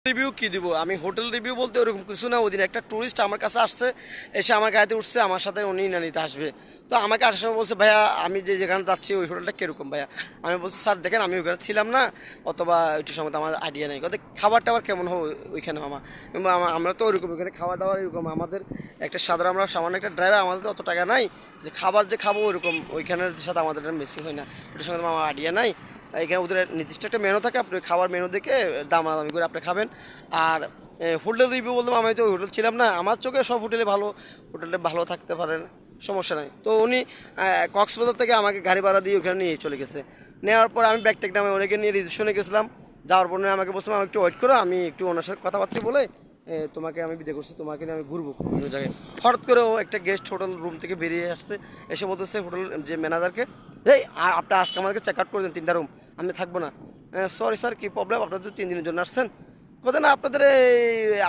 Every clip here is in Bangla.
রিভিউ কি দিব আমি হোটেল রিভিউ বলতে ওরকম কিছু না। ওদিন একটা টুরিস্ট আমার কাছে আসছে, এসে আমার গাড়িতে উঠছে, আমার সাথে উনি না নিতে আসবে। তো আমাকে আসার সময় বলছে, ভাইয়া আমি যেখানে যাচ্ছি ওই হোটেলটা কীরকম ভাইয়া। আমি বলছি, স্যার দেখেন আমি ওইখানে ছিলাম না, অথবা ওইটার সময় তো আমার আইডিয়া নেই। কথা খাবার টাবার কেমন হবে ওইখানে মামা। আমরা তো ওইরকম ওইখানে খাওয়া দাওয়ার এরকম আমাদের একটা সাধারণ, আমরা সামান্য একটা ড্রাইভার, আমাদের তো অত টাকা নাই যে খাবার যে খাবো ওইরকম ওইখানের সাথে আমাদের মিসিং হয় না। ওইটার সঙ্গে আমার আইডিয়া নাই। এখানে ওদের নির্দিষ্ট একটা মেনু থাকে, আপনি খাবার মেনু দেখে দামাদামি করে আপনি খাবেন। আর হোটেল রিভিউ বললাম, আমি তো হোটেল ছিলাম না, আমার চোখে সব হোটেলে ভালো, হোটেলে ভালো থাকতে পারেন, সমস্যা নাই। তো উনি কক্সবাজার থেকে আমাকে গাড়ি ভাড়া দিয়ে ওখানে নিয়ে চলে গেছে। নেওয়ার পর আমি ব্যাগ ট্যাগ নামে অনেকে নিয়ে রিসেপশনে গেছিলাম। যাওয়ার পর আমাকে বলছিলাম আমি একটু ওয়েট করো, আমি একটু ওনার সাথে কথাবার্তা বলে তোমাকে আমি বিদায় করছি, তোমাকে নিয়ে আমি ঘুরবো বিভিন্ন জায়গায়। হঠাৎ করে ও একটা গেস্ট হোটেল রুম থেকে বেরিয়ে আসছে, এসে বলতেছে হোটেল যে ম্যানেজারকে, এই আপনি আজকে আমাদেরকে চেক আউট করে দেন 3টা রুম, আমি থাকবো না। সরি স্যার, কী প্রবলেম, আপনারা তো 3 দিনের জন্য আসছেন। কোথায় না আপনাদের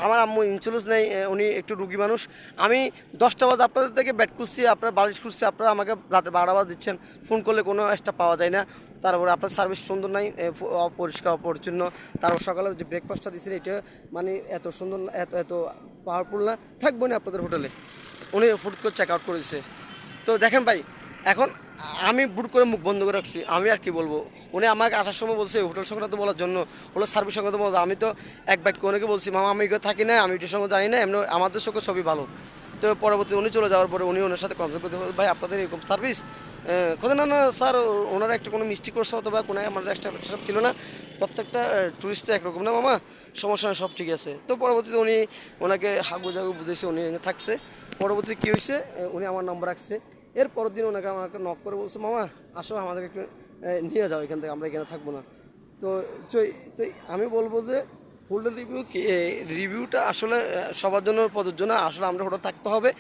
আমার আম্মু ইন্স্যুরেন্স নেই, উনি একটু রুগী মানুষ। আমি 10টা বাজে আপনাদের থেকে ব্যাট খুঁজছি, আপনার বালিশ খুঁজছি, আপনারা আমাকে রাতে 12টা বাজে দিচ্ছেন, ফোন করলে কোনো স্টাফ পাওয়া যায় না। তারপরে আপনার সার্ভিস সুন্দর নাই, অপরিষ্কার অপরিচ্ছন্ন। তারপর সকালে যে ব্রেকফাস্টটা দিচ্ছেন এটা মানে এত সুন্দর না, এত এত পাওয়ারফুল না, থাকবো না আপনাদের হোটেলে। উনি ফুড করে চেক আউট করে দিচ্ছে। তো দেখেন ভাই, এখন আমি বুট করে মুখ বন্ধ করে রাখছি, আমি আর কি বলবো। উনি আমাকে আসার সময় বলছে হোটেল সংক্রান্ত বলার জন্য, হোটেল সার্ভিস সংক্রান্ত বলছে। আমি তো এক বাক্য ওনাকে বলছি, মামা আমি এগুলো থাকি না, আমি এটার সঙ্গে জানি না, এমনি আমাদের সঙ্গে সবই ভালো। তো পরবর্তী উনি চলে যাওয়ার পরে উনি ওনার সাথে কমপ্লেন করতে, ভাই আপনাদের এরকম সার্ভিস কোথায় না না স্যার, ওনারা একটা কোনো মিস্টেক করছে অথবা কোনো আমাদের একটা সব ছিল না, প্রত্যেকটা টুরিস্ট তো একরকম না মামা, সমস্যা নয়, সব ঠিক আছে। তো পরবর্তীতে উনি ওনাকে হাগুজাগু বুঝেছে, উনি থাকছে। পরবর্তীতে কী হয়েছে, উনি আমার নম্বর রাখছে। এর পরের দিন ওনাকে আমাকে নক করে বলছে, মামা আসো আমাদেরকে একটু নিয়ে যাও এখান থেকে, আমরা এখানে থাকবো না। তো তো আমি বলবো যে হোটেল রিভিউ রিভিউটা আসলে সবার জন্য প্রযোজ্য না। আসলে আমরা হোটেল থাকতে হবে,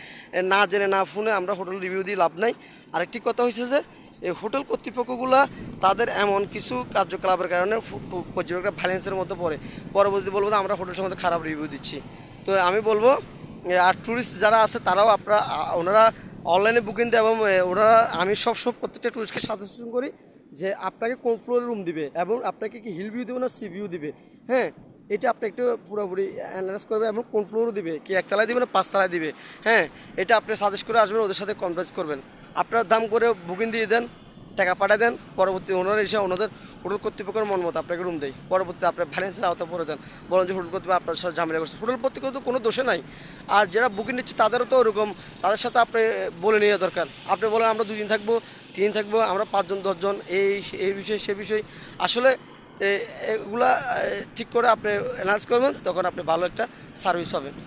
না জেনে না শুনে আমরা হোটেল রিভিউ দিয়ে লাভ নাই। আরেকটি কথা হয়েছে যে এই হোটেল কর্তৃপক্ষগুলা তাদের এমন কিছু কার্যকলাপের কারণে পর্যটকরা ভ্যালেন্সের মধ্যে পড়ে। পরবর্তী বলবো যে আমরা হোটেল সম্বন্ধে খারাপ রিভিউ দিচ্ছি। তো আমি বলবো আর ট্যুরিস্ট যারা আছে তারাও আপনারা ওনারা অনলাইনে বুকিং দেয়, এবং ওনারা আমি সবসময় প্রত্যেকটা ট্যুরিস্টকে সাজেশন করি যে আপনাকে কোন ফ্লোরে রুম দিবে এবং আপনাকে কি হিল ভিউ দেবে না সি ভিউ দিবে। হ্যাঁ, এটা আপনি একটু পুরোপুরি অ্যানালাইজ করবে, এবং কোন ফ্লোরও দিবে, কি 1 তলায় দিবে না 5 তলায় দিবে। হ্যাঁ, এটা আপনি সাজেস্ট করে আসবেন, ওদের সাথে কনভার্স করবেন। আপনার দাম করে বুকিং দিয়ে দেন, টাকা পাঠিয়ে দেন, পরবর্তী ওনারা এসে ওনাদের হোটেল কর্তৃপক্ষের মন মতো আপনাকে রুম দেয়। পরবর্তীতে আপনার ভ্যালেন্সের আওতা পরে দেন, বলেন যে হোটেল কর্তৃপক্ষ আপনার সাথে ঝামেলা করছে। হোটেল কর্তৃপক্ষ তো কোনো দোষে নাই, আর যারা বুকিং নিচ্ছে তাদেরও তো ওরকম, তাদের সাথে আপনি বলে নেওয়া দরকার। আপনি বলেন আমরা 2 দিন থাকবো, 3 দিন থাকবো, আমরা 5 জন 10 জন, এই বিষয় সে বিষয় আসলে এগুলা ঠিক করে আপনি অ্যানাউন্স করবেন, তখন আপনি ভালো একটা সার্ভিস পাবেন।